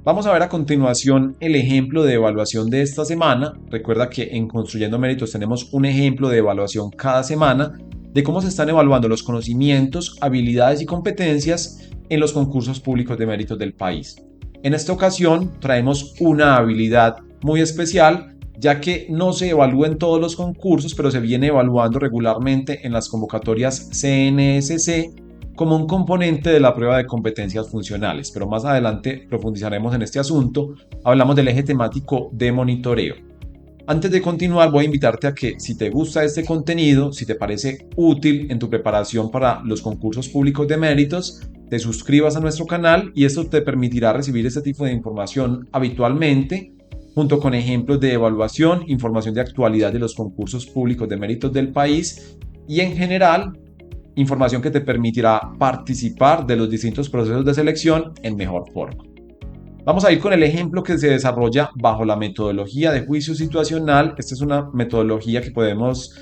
Vamos a ver a continuación el ejemplo de evaluación de esta semana. Recuerda que en Construyendo Méritos tenemos un ejemplo de evaluación cada semana de cómo se están evaluando los conocimientos, habilidades y competencias en los concursos públicos de méritos del país. En esta ocasión traemos una habilidad muy especial, ya que no se evalúa en todos los concursos, pero se viene evaluando regularmente en las convocatorias CNSC como un componente de la prueba de competencias funcionales, pero más adelante profundizaremos en este asunto. Hablamos del eje temático de monitoreo. Antes de continuar, voy a invitarte a que, si te gusta este contenido, si te parece útil en tu preparación para los concursos públicos de méritos, te suscribas a nuestro canal y esto te permitirá recibir este tipo de información habitualmente, junto con ejemplos de evaluación, información de actualidad de los concursos públicos de méritos del país y, en general, información que te permitirá participar de los distintos procesos de selección en mejor forma. Vamos a ir con el ejemplo que se desarrolla bajo la metodología de juicio situacional. Esta es una metodología que podemos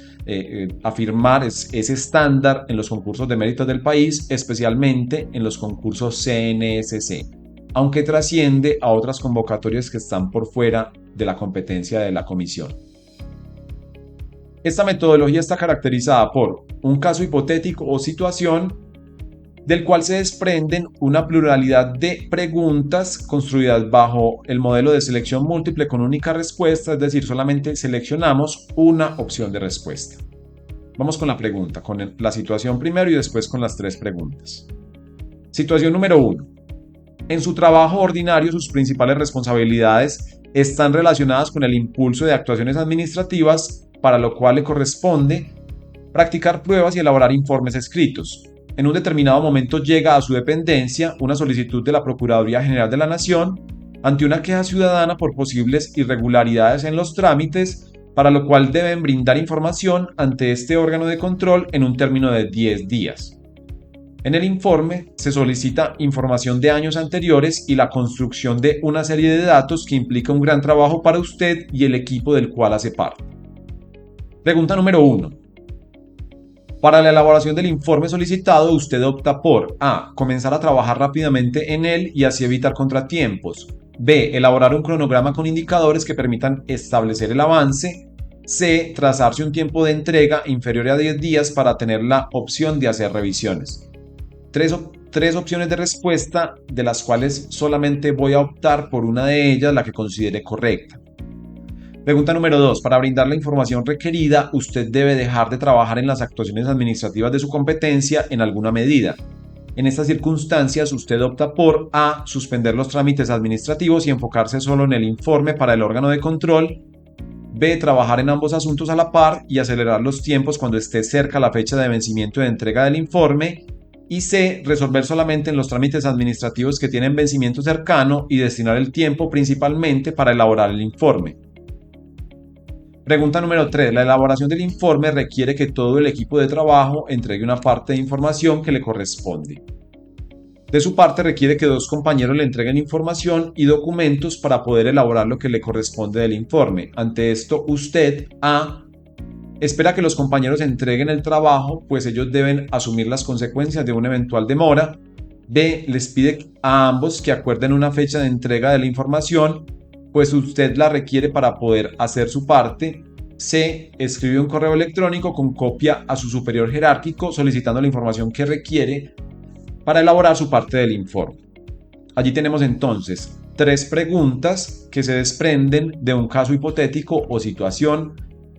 afirmar es estándar en los concursos de méritos del país, especialmente en los concursos CNSC, aunque trasciende a otras convocatorias que están por fuera de la competencia de la comisión. Esta metodología está caracterizada por un caso hipotético o situación del cual se desprenden una pluralidad de preguntas construidas bajo el modelo de selección múltiple con única respuesta, es decir, solamente seleccionamos una opción de respuesta. Vamos con la pregunta, con la situación primero y después con las tres preguntas. Situación número 1. En su trabajo ordinario, sus principales responsabilidades están relacionadas con el impulso de actuaciones administrativas, para lo cual le corresponde practicar pruebas y elaborar informes escritos. En un determinado momento llega a su dependencia una solicitud de la Procuraduría General de la Nación ante una queja ciudadana por posibles irregularidades en los trámites, para lo cual deben brindar información ante este órgano de control en un término de 10 días. En el informe se solicita información de años anteriores y la construcción de una serie de datos que implica un gran trabajo para usted y el equipo del cual hace parte. Pregunta número 1. Para la elaboración del informe solicitado, usted opta por A. Comenzar a trabajar rápidamente en él y así evitar contratiempos. B. Elaborar un cronograma con indicadores que permitan establecer el avance. C. Trazarse un tiempo de entrega inferior a 10 días para tener la opción de hacer revisiones. Tres opciones de respuesta, de las cuales solamente voy a optar por una de ellas, la que considere correcta. Pregunta número 2. Para brindar la información requerida, usted debe dejar de trabajar en las actuaciones administrativas de su competencia en alguna medida. En estas circunstancias, usted opta por A. Suspender los trámites administrativos y enfocarse solo en el informe para el órgano de control. B. Trabajar en ambos asuntos a la par y acelerar los tiempos cuando esté cerca la fecha de vencimiento de entrega del informe. Y C. Resolver solamente en los trámites administrativos que tienen vencimiento cercano y destinar el tiempo principalmente para elaborar el informe. Pregunta número 3. La elaboración del informe requiere que todo el equipo de trabajo entregue una parte de información que le corresponde. De su parte, requiere que 2 compañeros le entreguen información y documentos para poder elaborar lo que le corresponde del informe. Ante esto, usted, A. espera que los compañeros entreguen el trabajo, pues ellos deben asumir las consecuencias de una eventual demora. B. Les pide a ambos que acuerden una fecha de entrega de la información, pues usted la requiere para poder hacer su parte. C. Escribe un correo electrónico con copia a su superior jerárquico solicitando la información que requiere para elaborar su parte del informe. Allí tenemos entonces 3 preguntas que se desprenden de un caso hipotético o situación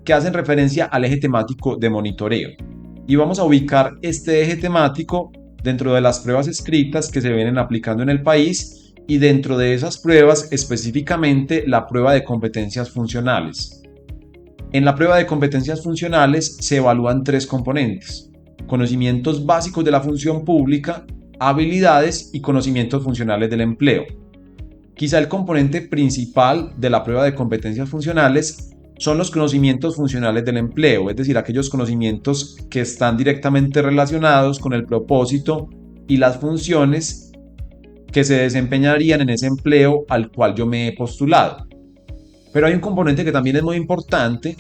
que hacen referencia al eje temático de monitoreo. Y vamos a ubicar este eje temático dentro de las pruebas escritas que se vienen aplicando en el país, y dentro de esas pruebas específicamente la prueba de competencias funcionales. En la prueba de competencias funcionales se evalúan 3 componentes: conocimientos básicos de la función pública, habilidades y conocimientos funcionales del empleo. Quizá el componente principal de la prueba de competencias funcionales son los conocimientos funcionales del empleo, es decir, aquellos conocimientos que están directamente relacionados con el propósito y las funciones que se desempeñarían en ese empleo al cual yo me he postulado. Pero hay un componente que también es muy importante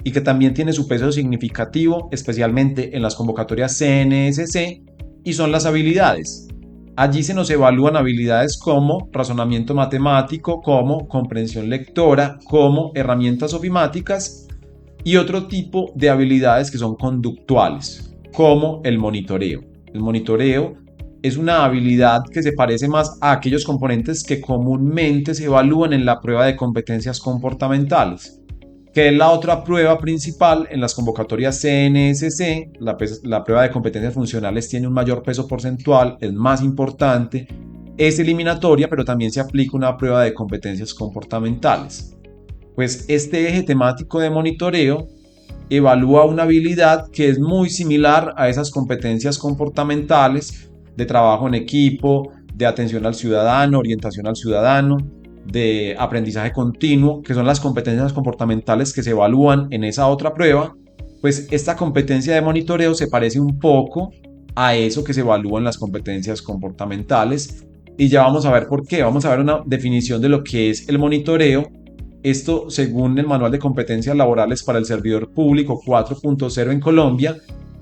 y que también tiene su peso significativo, especialmente en las convocatorias CNSC, y son las habilidades. Allí se nos evalúan habilidades como razonamiento matemático, como comprensión lectora, como herramientas ofimáticas y otro tipo de habilidades que son conductuales, como el monitoreo. El monitoreo es una habilidad que se parece más a aquellos componentes que comúnmente se evalúan en la prueba de competencias comportamentales, que es la otra prueba principal en las convocatorias CNSC. La prueba de competencias funcionales tiene un mayor peso porcentual, es más importante, es eliminatoria, pero también se aplica una prueba de competencias comportamentales. Pues este eje temático de monitoreo evalúa una habilidad que es muy similar a esas competencias comportamentales de trabajo en equipo, de atención al ciudadano, orientación al ciudadano, de aprendizaje continuo, que son las competencias comportamentales que se evalúan en esa otra prueba. Pues esta competencia de monitoreo se parece un poco a eso que se evalúa en las competencias comportamentales, y ya vamos a ver por qué. Vamos a ver una definición de lo que es el monitoreo. Esto según el Manual de Competencias Laborales para el Servidor Público 4.0 en Colombia,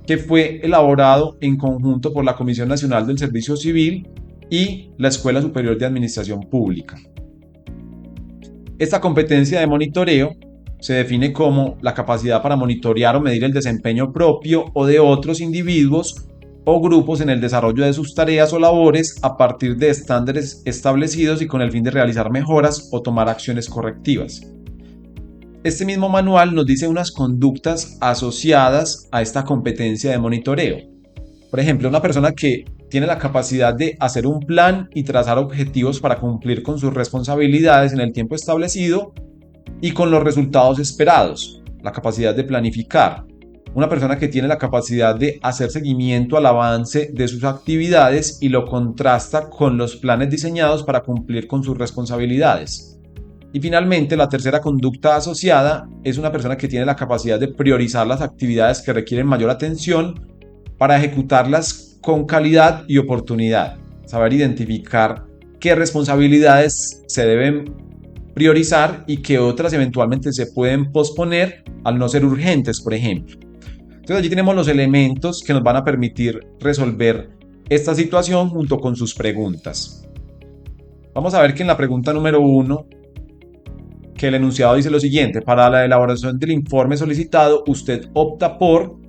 que fue elaborado en conjunto por la Comisión Nacional del Servicio Civil y la Escuela Superior de Administración Pública. Esta competencia de monitoreo se define como la capacidad para monitorear o medir el desempeño propio o de otros individuos o grupos en el desarrollo de sus tareas o labores a partir de estándares establecidos y con el fin de realizar mejoras o tomar acciones correctivas. Este mismo manual nos dice unas conductas asociadas a esta competencia de monitoreo. Por ejemplo, una persona que tiene la capacidad de hacer un plan y trazar objetivos para cumplir con sus responsabilidades en el tiempo establecido y con los resultados esperados, la capacidad de planificar. Una persona que tiene la capacidad de hacer seguimiento al avance de sus actividades y lo contrasta con los planes diseñados para cumplir con sus responsabilidades. Y finalmente, la tercera conducta asociada es una persona que tiene la capacidad de priorizar las actividades que requieren mayor atención para ejecutarlas con calidad y oportunidad. Saber identificar qué responsabilidades se deben priorizar y qué otras eventualmente se pueden posponer al no ser urgentes, por ejemplo. Entonces allí tenemos los elementos que nos van a permitir resolver esta situación junto con sus preguntas. Vamos a ver que en la pregunta número 1, que el enunciado dice lo siguiente: para la elaboración del informe solicitado, usted opta por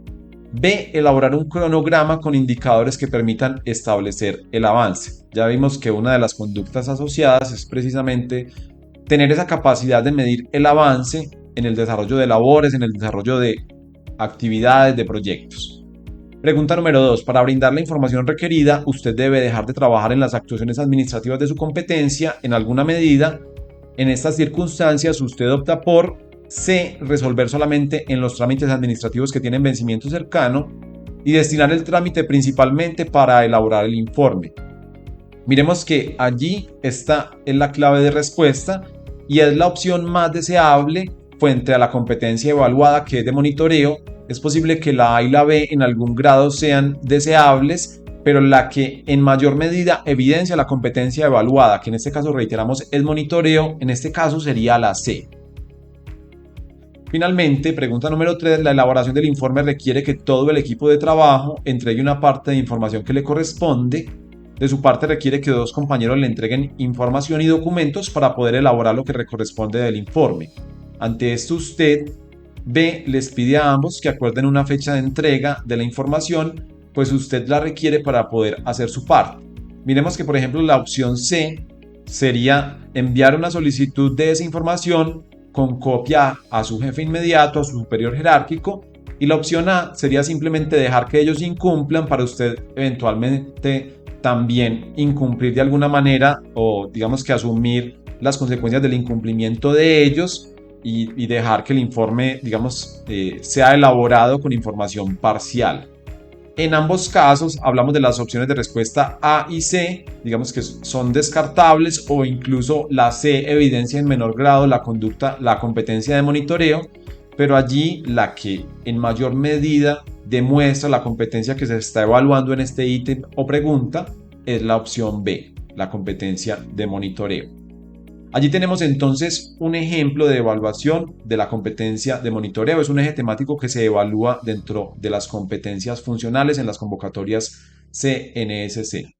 B. Elaborar un cronograma con indicadores que permitan establecer el avance. Ya vimos que una de las conductas asociadas es precisamente tener esa capacidad de medir el avance en el desarrollo de labores, en el desarrollo de actividades, de proyectos. Pregunta número 2. Para brindar la información requerida, usted debe dejar de trabajar en las actuaciones administrativas de su competencia en alguna medida. En estas circunstancias, usted opta por C. Resolver solamente en los trámites administrativos que tienen vencimiento cercano y destinar el trámite principalmente para elaborar el informe. Miremos que allí está en la clave de respuesta y es la opción más deseable frente a la competencia evaluada, que es de monitoreo. Es posible que la A y la B en algún grado sean deseables, pero la que en mayor medida evidencia la competencia evaluada, que en este caso reiteramos es monitoreo, en este caso sería la C. Finalmente, pregunta número 3, la elaboración del informe requiere que todo el equipo de trabajo entregue una parte de información que le corresponde. De su parte requiere que 2 compañeros le entreguen información y documentos para poder elaborar lo que le corresponde del informe. Ante esto, usted, B, les pide a ambos que acuerden una fecha de entrega de la información, pues usted la requiere para poder hacer su parte. Miremos que, por ejemplo, la opción C sería enviar una solicitud de esa información con copia a su jefe inmediato, a su superior jerárquico, y la opción A sería simplemente dejar que ellos incumplan para usted eventualmente también incumplir de alguna manera, o digamos que asumir las consecuencias del incumplimiento de ellos y dejar que el informe, digamos, sea elaborado con información parcial. En ambos casos hablamos de las opciones de respuesta A y C, digamos que son descartables, o incluso la C evidencia en menor grado la competencia de monitoreo, pero allí la que en mayor medida demuestra la competencia que se está evaluando en este ítem o pregunta es la opción B, la competencia de monitoreo. Allí tenemos entonces un ejemplo de evaluación de la competencia de monitoreo. Es un eje temático que se evalúa dentro de las competencias funcionales en las convocatorias CNSC.